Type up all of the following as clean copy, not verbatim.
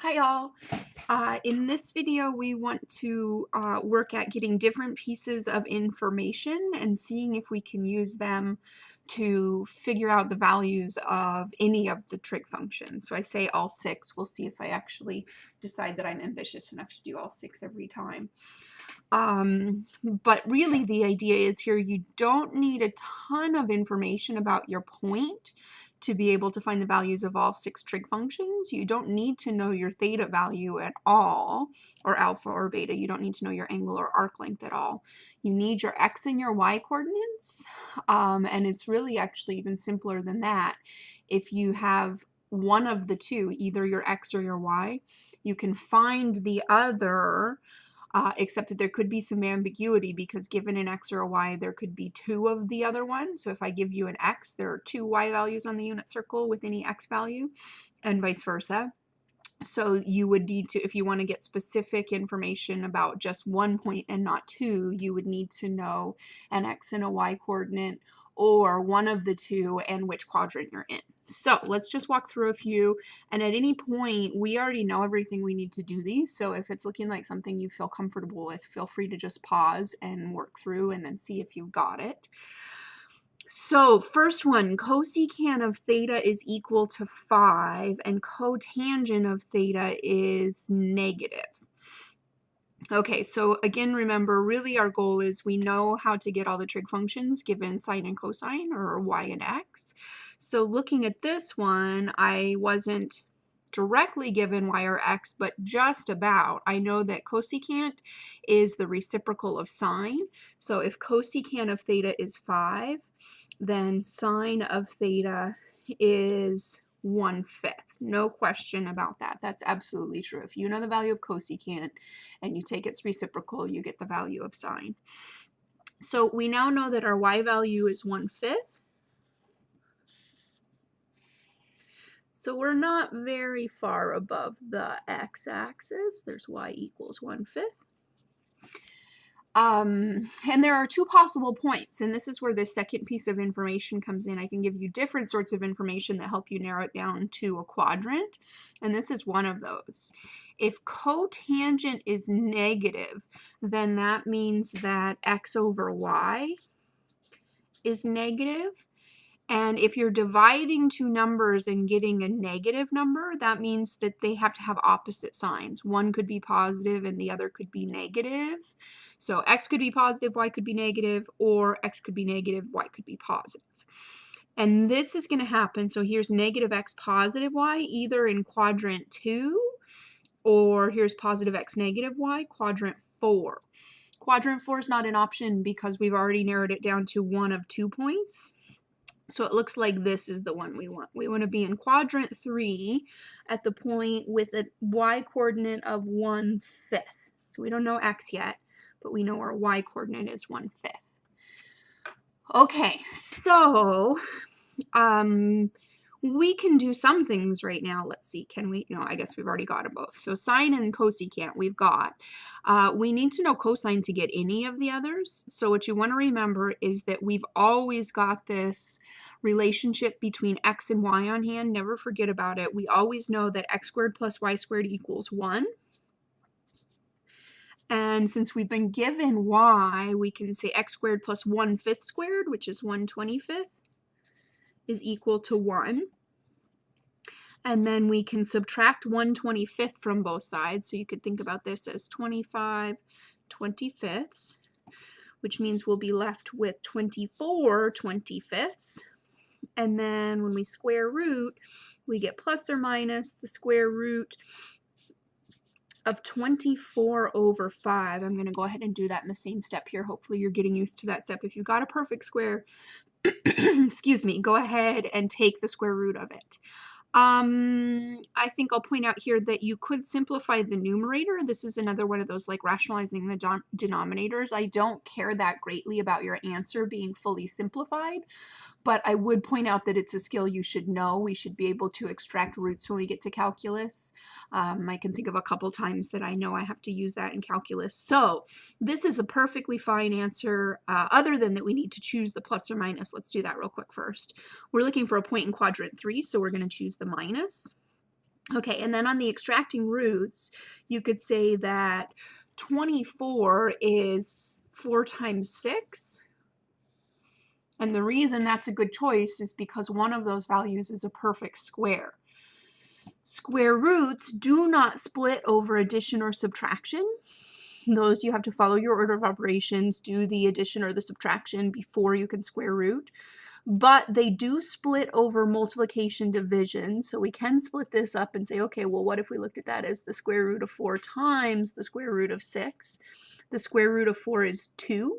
Hi y'all. In this video we want to work at getting different pieces of information and seeing if we can use them to figure out the values of any of the trig functions. So I say all six. We'll see if I actually decide that I'm ambitious enough to do all six every time. But really the idea is here you don't need a ton of information about your point to be able to find the values of all six trig functions. You don't need to know your theta value at all, or alpha or beta. You don't need to know your angle or arc length at all. You need your x and your y coordinates, and it's really actually even simpler than that. If you have one of the two, either your x or your y, you can find the other, except that there could be some ambiguity because given an x or a y, there could be two of the other one. So if I give you an x, there are two y values on the unit circle with any x value, and vice versa. So you would need to, if you want to get specific information about just one point and not two, you would need to know an x and a y coordinate, or one of the two, and which quadrant you're in. So let's just walk through a few, and at any point we already know everything we need to do these, so if it's looking like something you feel comfortable with, feel free to just pause and work through and then see if you've got it. So first one, cosecant of theta is equal to 5 and cotangent of theta is negative. Okay, so again, remember, really our goal is we know how to get all the trig functions given sine and cosine, or y and x. So looking at this one, I wasn't directly given y or x, but just about. I know that cosecant is the reciprocal of sine. So if cosecant of theta is 5, then sine of theta is 1/5. No question about that. That's absolutely true. If you know the value of cosecant and you take its reciprocal, you get the value of sine. So we now know that our y value is 1/5. So we're not very far above the x-axis. There's y equals 1/5. And there are two possible points, and this is where the second piece of information comes in. I can give you different sorts of information that help you narrow it down to a quadrant, and this is one of those. If cotangent is negative, then that means that x over y is negative. And if you're dividing two numbers and getting a negative number, that means that they have to have opposite signs. One could be positive and the other could be negative. So x could be positive, y could be negative, or x could be negative, y could be positive. And this is going to happen. So here's negative x, positive y, either in quadrant 2, or here's positive x, negative y, quadrant 4. Quadrant 4 is not an option because we've already narrowed it down to one of 2 points. So it looks like this is the one we want. We want to be in quadrant 3 at the point with a y coordinate of 1/5. So we don't know x yet, but we know our y coordinate is 1/5. Okay, so we can do some things right now. Let's see, can we? No, I guess we've already got them both. So sine and cosecant we've got. We need to know cosine to get any of the others. So what you want to remember is that we've always got this relationship between x and y on hand. Never forget about it. We always know that x squared plus y squared equals 1. And since we've been given y, we can say x squared plus 1/5 squared, which is 1/25, is equal to 1. And then we can subtract 1/25 from both sides. So you could think about this as 25/25, which means we'll be left with 24/25. And then when we square root, we get plus or minus the square root of 24/5. I'm going to go ahead and do that in the same step here. Hopefully you're getting used to that step. If you've got a perfect square, excuse me, go ahead and take the square root of it. I think I'll point out here that you could simplify the numerator. This is another one of those like rationalizing the denominators. I don't care that greatly about your answer being fully simplified, but I would point out that it's a skill you should know. We should be able to extract roots when we get to calculus. I can think of a couple times that I know I have to use that in calculus. So this is a perfectly fine answer, other than that we need to choose the plus or minus. Let's do that real quick first. We're looking for a point in quadrant 3, so we're going to choose the minus. Okay, and then on the extracting roots, you could say that 24 is 4 times 6. And the reason that's a good choice is because one of those values is a perfect square. Square roots do not split over addition or subtraction. Those you have to follow your order of operations, do the addition or the subtraction before you can square root. But they do split over multiplication division. So we can split this up and say, okay, well, what if we looked at that as the square root of 4 times the square root of 6? The square root of 4 is 2.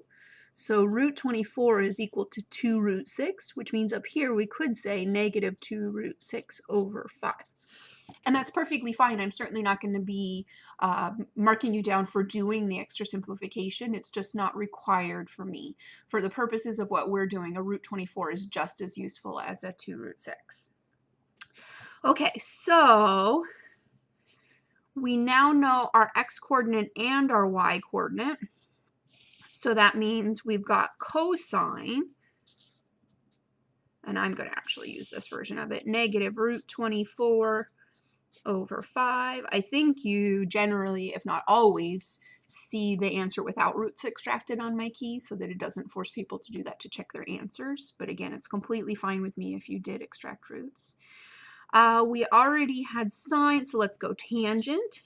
So root 24 is equal to 2 root 6, which means up here we could say negative 2 root 6 over 5. And that's perfectly fine. I'm certainly not going to be marking you down for doing the extra simplification. It's just not required for me. For the purposes of what we're doing, a root 24 is just as useful as a 2 root 6. Okay, so we now know our x-coordinate and our y-coordinate. So that means we've got cosine, and I'm going to actually use this version of it, negative root 24 over 5. I think you generally, if not always, see the answer without roots extracted on my key so that it doesn't force people to do that to check their answers. But again, it's completely fine with me if you did extract roots. We already had sine, so let's go tangent.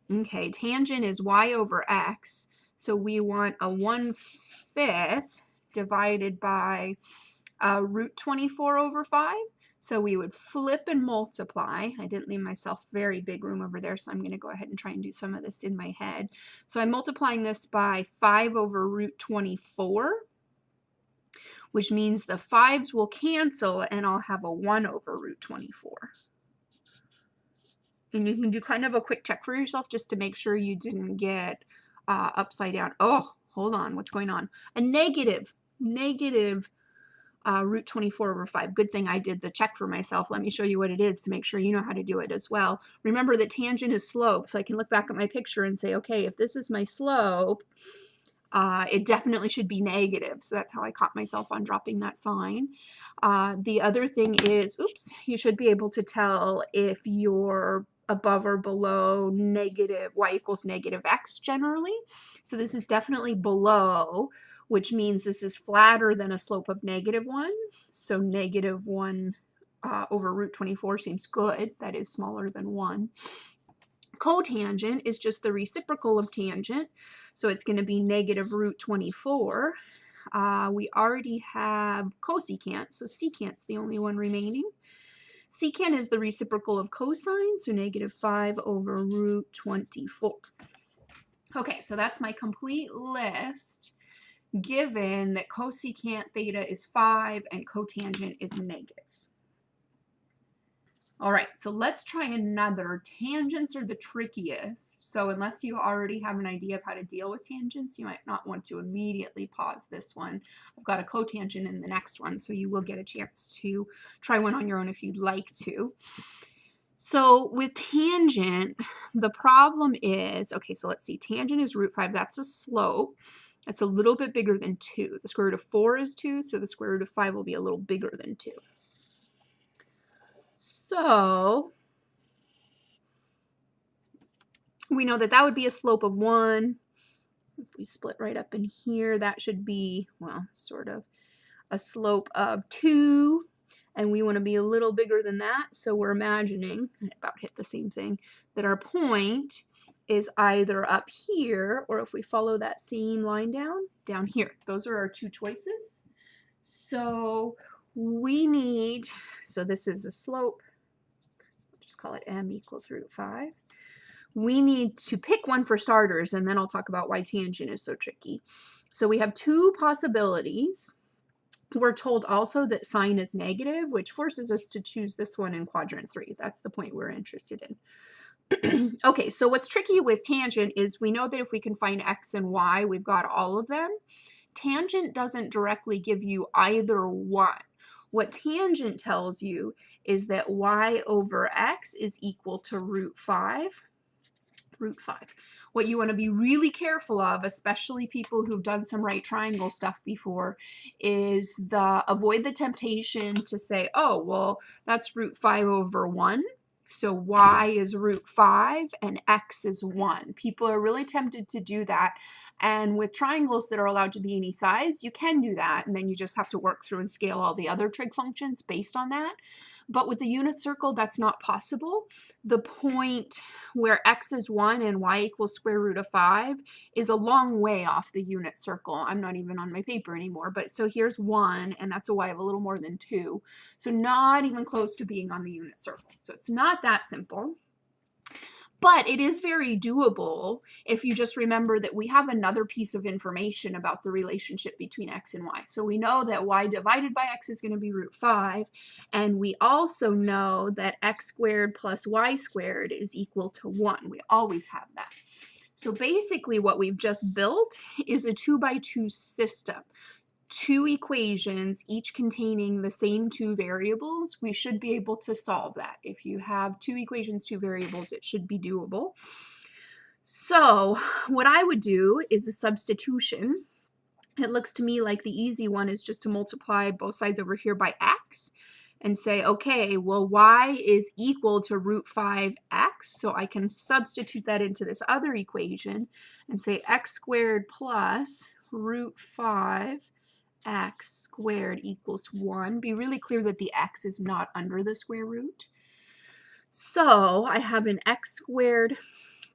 Okay, tangent is y over x, so we want a 1/5 divided by root 24 over 5. So we would flip and multiply. I didn't leave myself very big room over there, so I'm going to go ahead and try and do some of this in my head. So I'm multiplying this by 5 over root 24, which means the 5's will cancel, and I'll have a 1 over root 24. And you can do kind of a quick check for yourself just to make sure you didn't get upside down. Oh, hold on. What's going on? A negative root 24 over 5. Good thing I did the check for myself. Let me show you what it is to make sure you know how to do it as well. Remember that tangent is slope, so I can look back at my picture and say, okay, if this is my slope, it definitely should be negative. So that's how I caught myself on dropping that sign. The other thing is, oops, you should be able to tell if you're above or below negative y equals negative x generally. So this is definitely below, which means this is flatter than a slope of -1. So -1 over root 24 seems good. That is smaller than 1. Cotangent is just the reciprocal of tangent. So it's going to be negative root 24. We already have cosecant, so secant's the only one remaining. Secant is the reciprocal of cosine, so negative 5 over root 24. Okay, so that's my complete list, given that cosecant theta is 5 and cotangent is negative. All right, so let's try another. Tangents are the trickiest, so unless you already have an idea of how to deal with tangents, you might not want to immediately pause this one. I've got a cotangent in the next one, so you will get a chance to try one on your own if you'd like to. So with tangent, the problem is, okay, so let's see, tangent is root 5, that's a slope. That's a little bit bigger than 2. The square root of 4 is 2, so the square root of 5 will be a little bigger than 2. So we know that that would be a slope of 1. If we split right up in here, that should be, well, sort of a slope of 2. And we want to be a little bigger than that. So we're imagining, I about hit the same thing, that our point is either up here, or if we follow that same line down here. Those are our two choices. So we need, so this is a slope. Just call it m equals root 5. We need to pick one for starters, and then I'll talk about why tangent is so tricky. So we have two possibilities. We're told also that sine is negative, which forces us to choose this one in quadrant 3. That's the point we're interested in. Okay, so what's tricky with tangent is we know that if we can find x and y, we've got all of them. Tangent doesn't directly give you either one. What tangent tells you is that y over x is equal to root 5. root 5. What you want to be really careful of, especially people who've done some right triangle stuff before, is avoid the temptation to say, oh, well, that's root 5 over 1. So y is root 5 and x is 1. People are really tempted to do that. And with triangles that are allowed to be any size, you can do that. And then you just have to work through and scale all the other trig functions based on that. But with the unit circle, that's not possible. The point where x is 1 and y equals square root of 5 is a long way off the unit circle. I'm not even on my paper anymore, but so here's 1, and that's a y of a little more than 2. So not even close to being on the unit circle. So it's not that simple. But it is very doable if you just remember that we have another piece of information about the relationship between x and y. So we know that y divided by x is going to be root 5, and we also know that x squared plus y squared is equal to 1. We always have that. So basically what we've just built is a 2x2 system. 2 equations, each containing the same 2 variables. We should be able to solve that. If you have 2 equations, 2 variables, it should be doable. So what I would do is a substitution. It looks to me like the easy one is just to multiply both sides over here by x and say, okay, well, y is equal to root 5x. So I can substitute that into this other equation and say x squared plus root 5 x squared equals 1. Be really clear that the x is not under the square root. So I have an x squared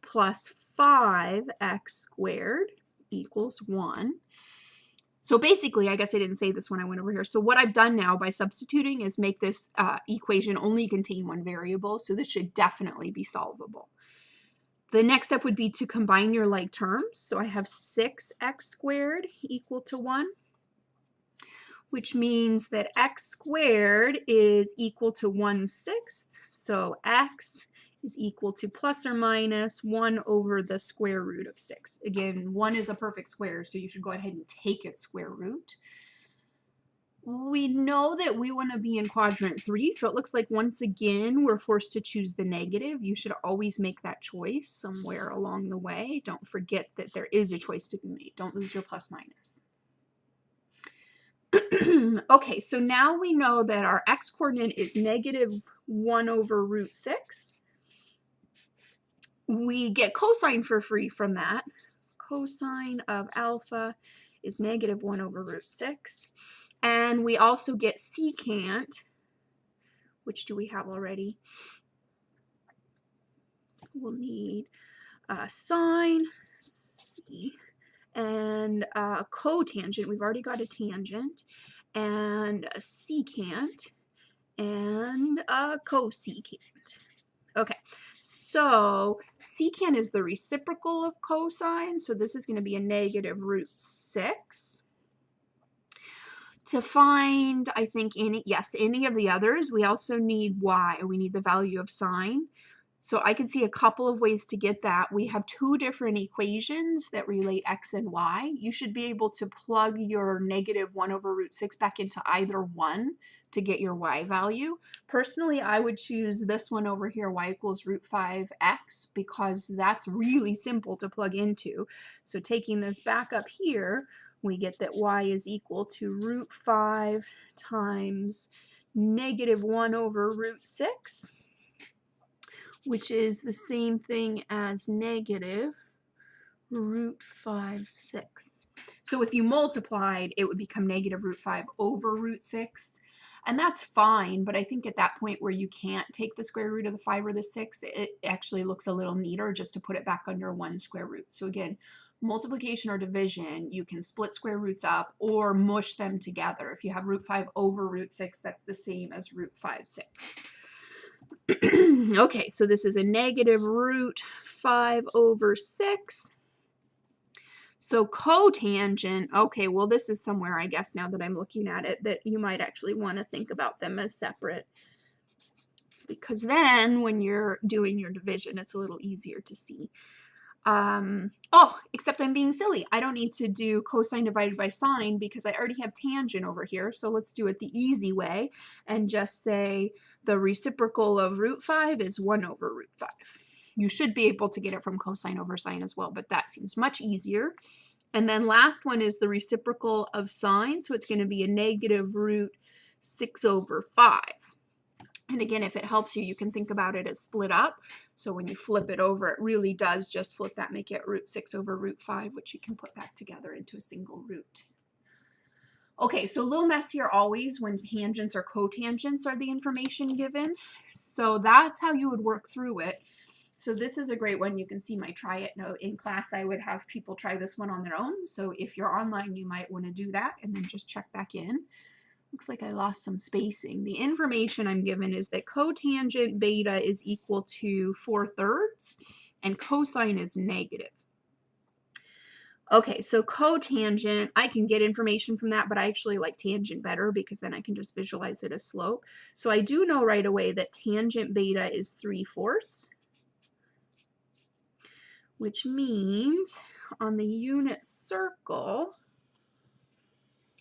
plus 5x squared equals 1. So basically, I guess I didn't say this when I went over here. So what I've done now by substituting is make this equation only contain one variable. So this should definitely be solvable. The next step would be to combine your like terms. So I have 6x squared equal to 1. Which means that x squared is equal to 1/6. So x is equal to plus or minus 1 over the square root of 6. Again, 1 is a perfect square, so you should go ahead and take its square root. We know that we want to be in quadrant 3, so it looks like once again we're forced to choose the negative. You should always make that choice somewhere along the way. Don't forget that there is a choice to be made. Don't lose your plus minus. Okay, so now we know that our x-coordinate is negative 1 over root 6. We get cosine for free from that. Cosine of alpha is negative 1 over root 6. And we also get secant, which do we have already? We'll need sine, c, and cotangent. We've already got a tangent, and a secant, and a cosecant. Okay, so secant is the reciprocal of cosine, so this is going to be a negative root 6. To find, I think, any of the others, we also need y. We need the value of sine. So I can see a couple of ways to get that. We have 2 different equations that relate x and y. You should be able to plug your negative 1 over root 6 back into either one to get your y value. Personally, I would choose this one over here, y equals root 5x, because that's really simple to plug into. So taking this back up here, we get that y is equal to root 5 times negative 1 over root 6. Which is the same thing as negative root 5/6. So if you multiplied, it would become negative root 5 over root 6. And that's fine, but I think at that point where you can't take the square root of the 5 or the 6, it actually looks a little neater just to put it back under one square root. So again, multiplication or division, you can split square roots up or mush them together. If you have root 5 over root 6, that's the same as root 5/6. Okay, so this is a negative root 5 over 6. So cotangent, okay, well this is somewhere, I guess, now that I'm looking at it, that you might actually want to think about them as separate. Because then when you're doing your division, it's a little easier to see. Oh, except I'm being silly. I don't need to do cosine divided by sine because I already have tangent over here. So let's do it the easy way and just say the reciprocal of root 5 is 1 over root 5. You should be able to get it from cosine over sine as well, but that seems much easier. And then last one is the reciprocal of sine, so it's going to be a negative root 6 over 5. And again, if it helps you, you can think about it as split up. So when you flip it over, it really does just flip that, make it root 6 over root 5, which you can put back together into a single root. Okay, so a little messier always when tangents or cotangents are the information given. So that's how you would work through it. So this is a great one. You can see my try it note. In class, I would have people try this one on their own. So if you're online, you might want to do that and then just check back in. Looks like I lost some spacing. The information I'm given is that cotangent beta is equal to 4/3 and cosine is negative. Okay, so cotangent, I can get information from that, but I actually like tangent better because then I can just visualize it as slope. So I do know right away that tangent beta is 3/4, which means on the unit circle,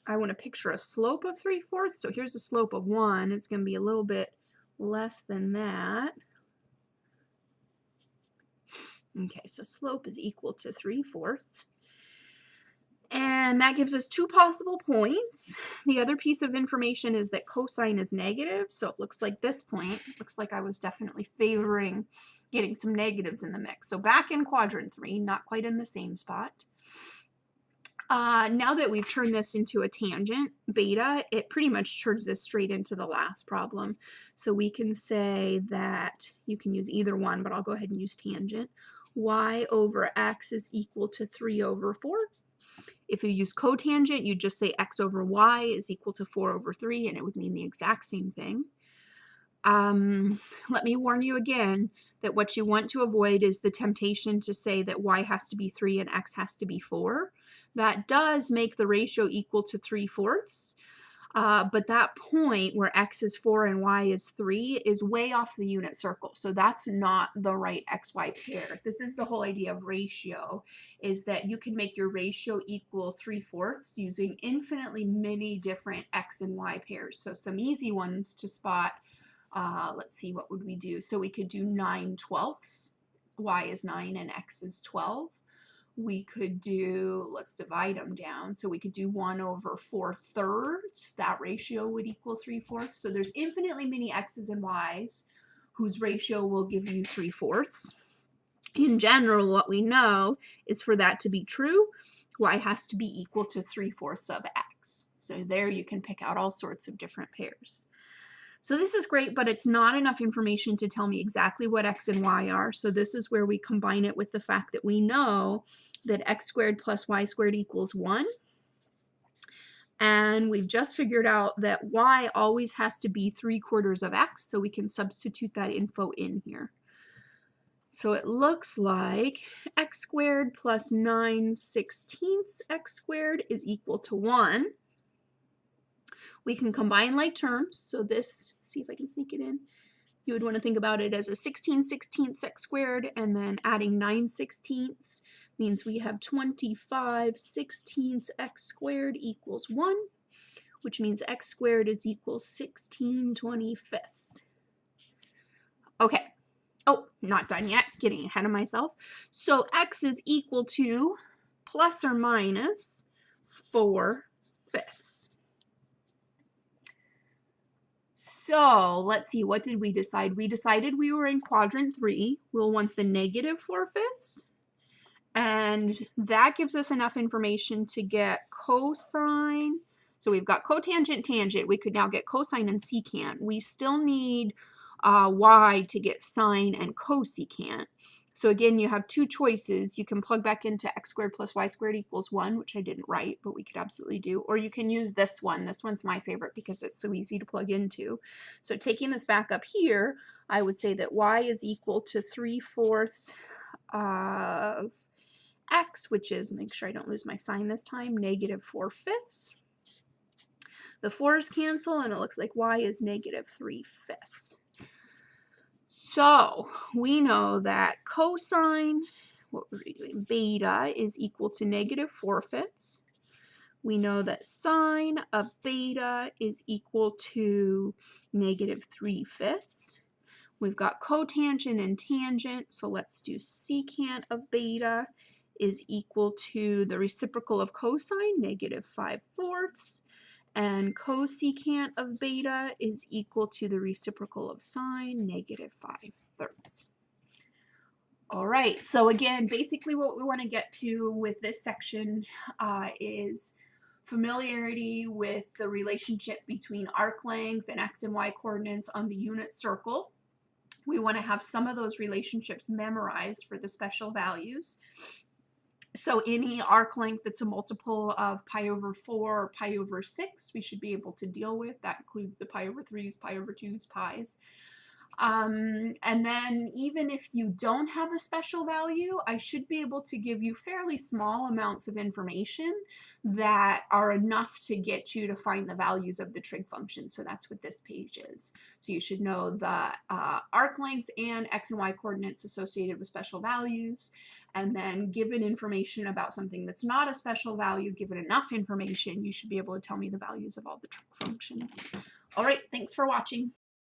I want to picture a slope of 3/4. So here's a slope of 1. It's going to be a little bit less than that. Okay, so slope is equal to 3/4. And that gives us 2 possible points. The other piece of information is that cosine is negative. So it looks like this point, looks like I was definitely favoring getting some negatives in the mix. So back in quadrant 3, not quite in the same spot. Now that we've turned this into a tangent, beta, it pretty much turns this straight into the last problem. So we can say that you can use either one, but I'll go ahead and use tangent. Y over x is equal to 3 over 4. If you use cotangent, you just say x over y is equal to 4 over 3, and it would mean the exact same thing. Let me warn you again that what you want to avoid is the temptation to say that y has to be 3 and x has to be 4. That does make the ratio equal to 3/4. But that point where x is 4 and y is 3 is way off the unit circle. So that's not the right xy pair. This is the whole idea of ratio, is that you can make your ratio equal 3/4 using infinitely many different x and y pairs. So some easy ones to spot. Let's see, what would we do? So we could do 9/12. Y is 9 and x is 12. We could do, let's divide them down. So we could do 1 over 4/3. That ratio would equal 3/4. So there's infinitely many x's and y's whose ratio will give you 3/4. In general, what we know is for that to be true, y has to be equal to 3/4 of x. So there you can pick out all sorts of different pairs. So this is great, but it's not enough information to tell me exactly what x and y are. So this is where we combine it with the fact that we know that x squared plus y squared equals 1. And we've just figured out that y always has to be 3/4 of x, so we can substitute that info in here. So it looks like x squared plus 9/16 x squared is equal to 1. We can combine like terms, so this, see if I can sneak it in. You would want to think about it as a 16/16 x squared, and then adding 9/16 means we have 25/16 x squared equals 1, which means x squared is equal 16/25. Okay, oh, not done yet, getting ahead of myself. So x is equal to plus or minus 4/5. So let's see, what did we decide? We decided we were in quadrant 3. We'll want the negative 4/5. And that gives us enough information to get cosine. So we've got cotangent, tangent. We could now get cosine and secant. We still need y to get sine and cosecant. So again, you have 2 choices. You can plug back into x squared plus y squared equals 1, which I didn't write, but we could absolutely do. Or you can use this one. This one's my favorite because it's so easy to plug into. So taking this back up here, I would say that y is equal to 3/4 of x, which is, make sure I don't lose my sign this time, negative 4/5. The 4's cancel, and it looks like y is negative 3/5. So we know that cosine, what we're doing, beta is equal to negative 4/5. We know that sine of beta is equal to negative 3/5. We've got cotangent and tangent, so let's do secant of beta is equal to the reciprocal of cosine, -5/4, and cosecant of beta is equal to the reciprocal of sine, -5/3. All right, so again, basically what we want to get to with this section is familiarity with the relationship between arc length and x and y coordinates on the unit circle. We want to have some of those relationships memorized for the special values. So any arc length that's a multiple of pi/4 or pi/6, we should be able to deal with. That includes the pi/3s, pi/2s, pi's. And then even if you don't have a special value, I should be able to give you fairly small amounts of information that are enough to get you to find the values of the trig function. So that's what this page is. So you should know the arc lengths and x and y coordinates associated with special values. And then given information about something that's not a special value, given enough information, you should be able to tell me the values of all the trig functions. All right, thanks for watching.